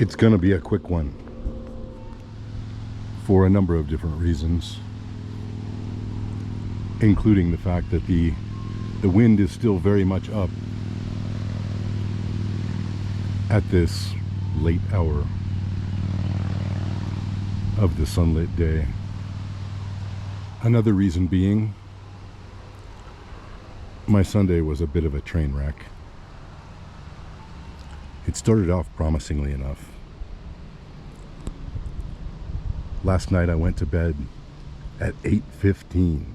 It's going to be a quick one for a number of different reasons, including the fact that the wind is still very much up at this late hour of the sunlit day. Another reason being, my Sunday was a bit of a train wreck. It started off promisingly enough. Last night I went to bed at 8:15.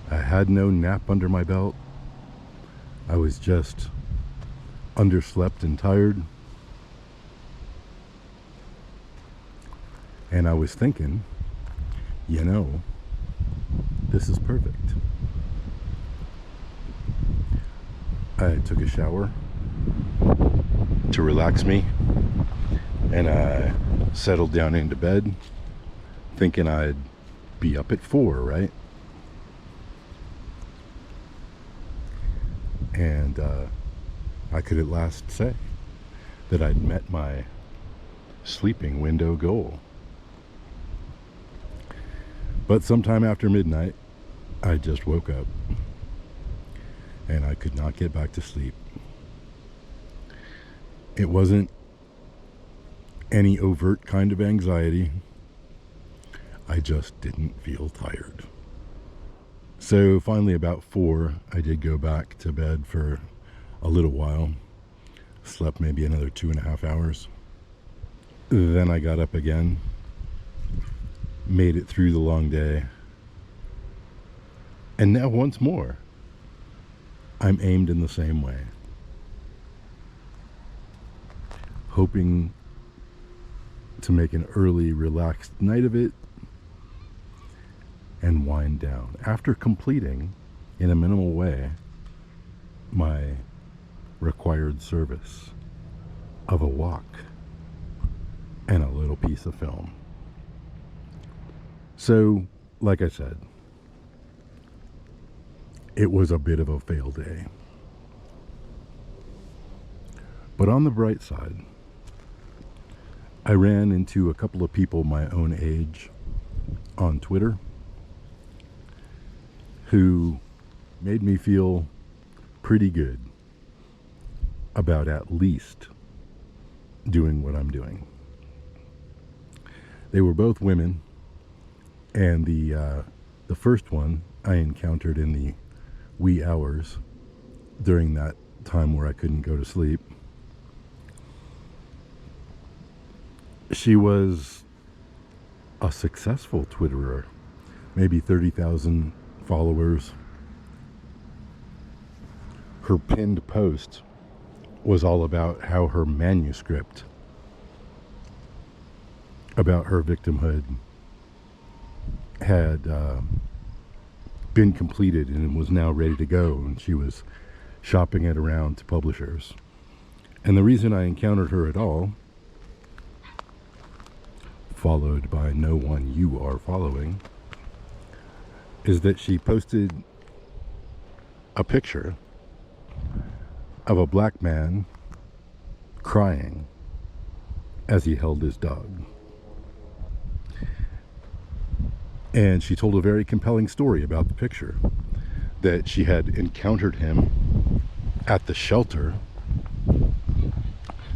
I had no nap under my belt. I was just underslept and tired. And I was thinking, you know, this is perfect. I took a shower to relax me, and I settled down into bed thinking I'd be up at 4, right? And I could at last say that I'd met my sleeping window goal. But sometime after midnight, I just woke up and I could not get back to sleep. It wasn't any overt kind of anxiety. I just didn't feel tired. So finally about 4, I did go back to bed for a little while. Slept maybe another 2.5 hours. Then I got up again. Made it through the long day. And now once more, I'm aimed in the same way. Hoping to make an early, relaxed night of it and wind down. After completing, in a minimal way, my required service of a walk and a little piece of film. So, like I said, it was a bit of a fail day. But on the bright side, I ran into a couple of people my own age on Twitter who made me feel pretty good about at least doing what I'm doing. They were both women, and the first one I encountered in the wee hours during that time where I couldn't go to sleep. She was a successful Twitterer, maybe 30,000 followers. Her pinned post was all about how her manuscript about her victimhood had been completed and was now ready to go, and she was shopping it around to publishers. And the reason I encountered her at all, followed by no one you are following, is that she posted a picture of a black man crying as he held his dog. And she told a very compelling story about the picture, that she had encountered him at the shelter,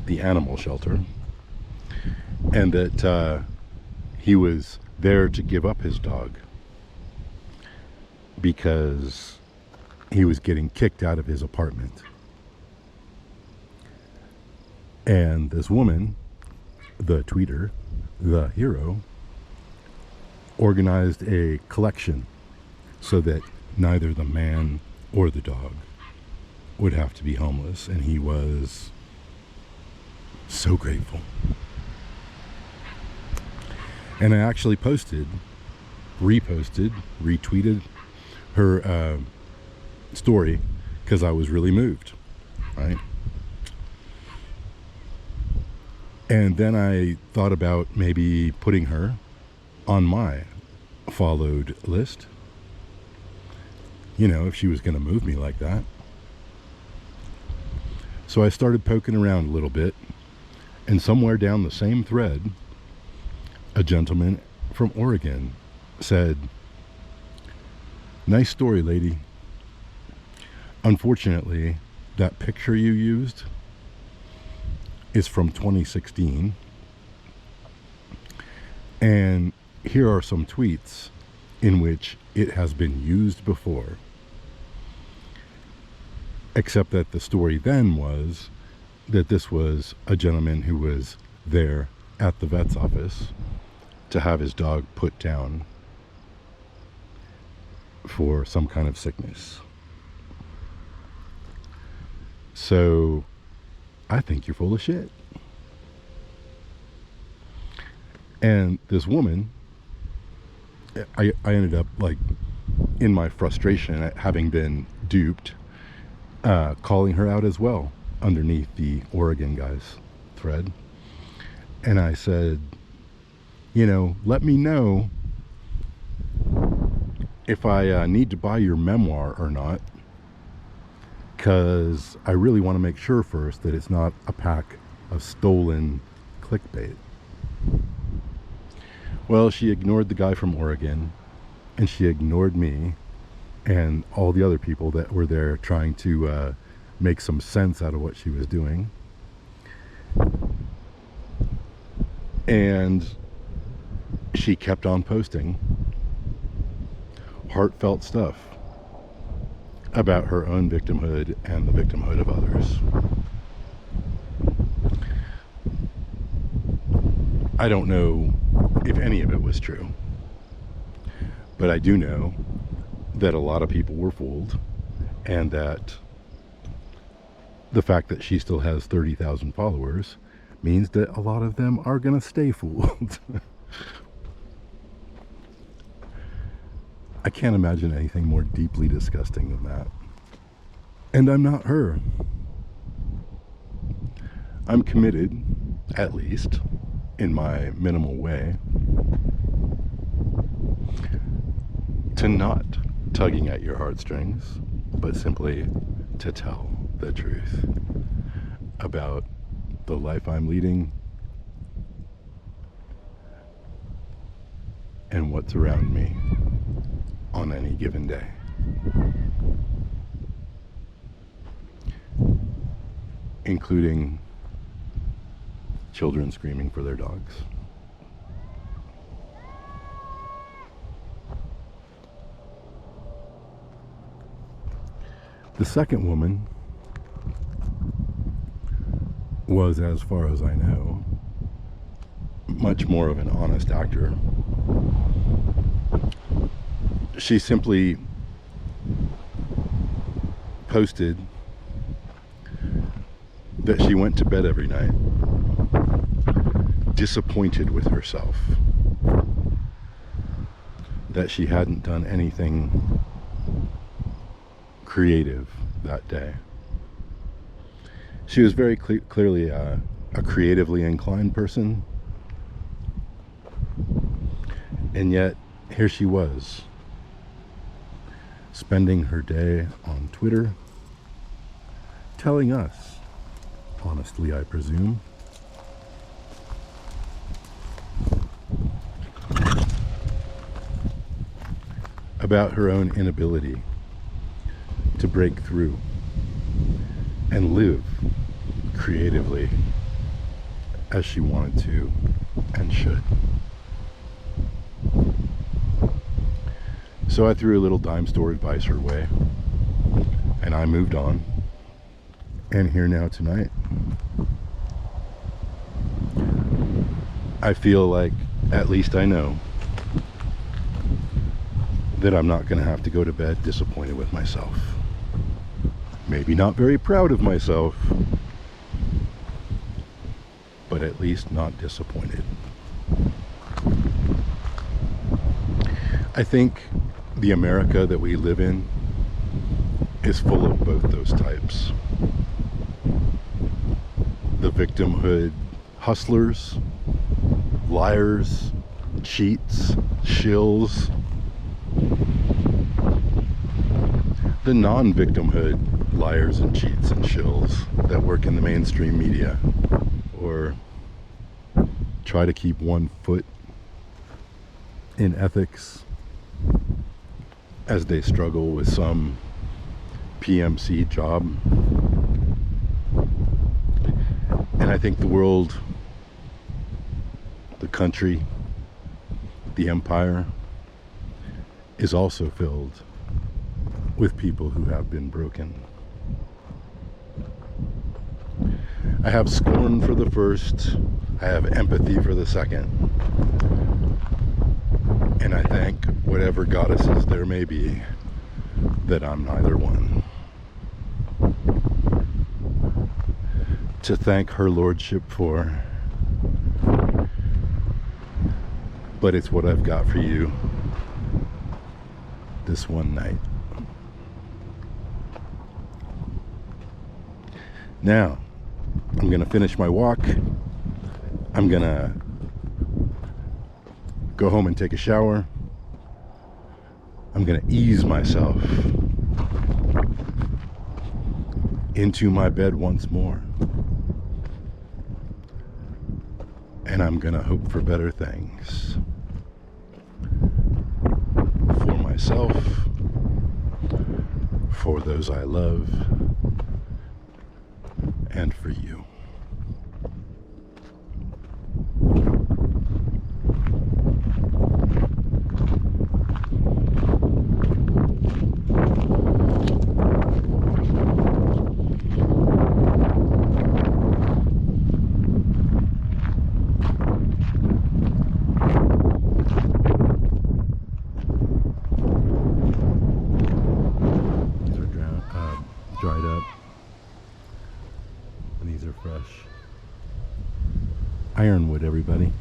the animal shelter, and that he was there to give up his dog because he was getting kicked out of his apartment. And this woman, the tweeter, the hero, organized a collection so that neither the man or the dog would have to be homeless, and he was so grateful. And I actually retweeted her story because I was really moved, right? And then I thought about maybe putting her on my followed list. You know, if she was going to move me like that. So I started poking around a little bit, and somewhere down the same thread, a gentleman from Oregon said, "Nice story, lady. Unfortunately, that picture you used is from 2016, and here are some tweets in which it has been used before. Except that the story then was that this was a gentleman who was there at the vet's office to have his dog put down for some kind of sickness. So I think you're full of shit." And this woman, I ended up, like, in my frustration at having been duped, calling her out as well underneath the Oregon guy's thread. And I said, let me know if I need to buy your memoir or not, because I really want to make sure first that it's not a pack of stolen clickbait. Well, she ignored the guy from Oregon, and she ignored me and all the other people that were there trying to make some sense out of what she was doing. And she kept on posting heartfelt stuff about her own victimhood and the victimhood of others. I don't know if any of it was true, but I do know that a lot of people were fooled, and that the fact that she still has 30,000 followers means that a lot of them are going to stay fooled. I can't imagine anything more deeply disgusting than that. And I'm not her. I'm committed, at least in my minimal way, to not tugging at your heartstrings, but simply to tell the truth about the life I'm leading and what's around me on any given day. Including children screaming for their dogs. The second woman was, as far as I know, much more of an honest actor. She simply posted that she went to bed every night disappointed with herself, that she hadn't done anything creative that day. She was very clearly a creatively inclined person, and yet here she was, spending her day on Twitter, telling us, honestly I presume, about her own inability to break through and live creatively as she wanted to and should. So I threw a little dime store advice her way, and I moved on. And here now tonight, I feel like at least I know that I'm not going to have to go to bed disappointed with myself. Maybe not very proud of myself, but at least not disappointed. I think the America that we live in is full of both those types. The victimhood hustlers, liars, cheats, shills. The non-victimhood liars and cheats and shills that work in the mainstream media, or try to keep one foot in ethics as they struggle with some PMC job. And I think the world, the country, the empire is also filled with people who have been broken. I have scorn for the first, I have empathy for the second, and I thank whatever goddesses there may be that I'm neither one. To thank her lordship for, but it's what I've got for you this one night. Now, I'm gonna finish my walk. I'm gonna go home and take a shower. I'm gonna ease myself into my bed once more. And I'm gonna hope for better things. For myself, for those I love, and for you. These are dried up. And these are fresh. Ironwood, everybody.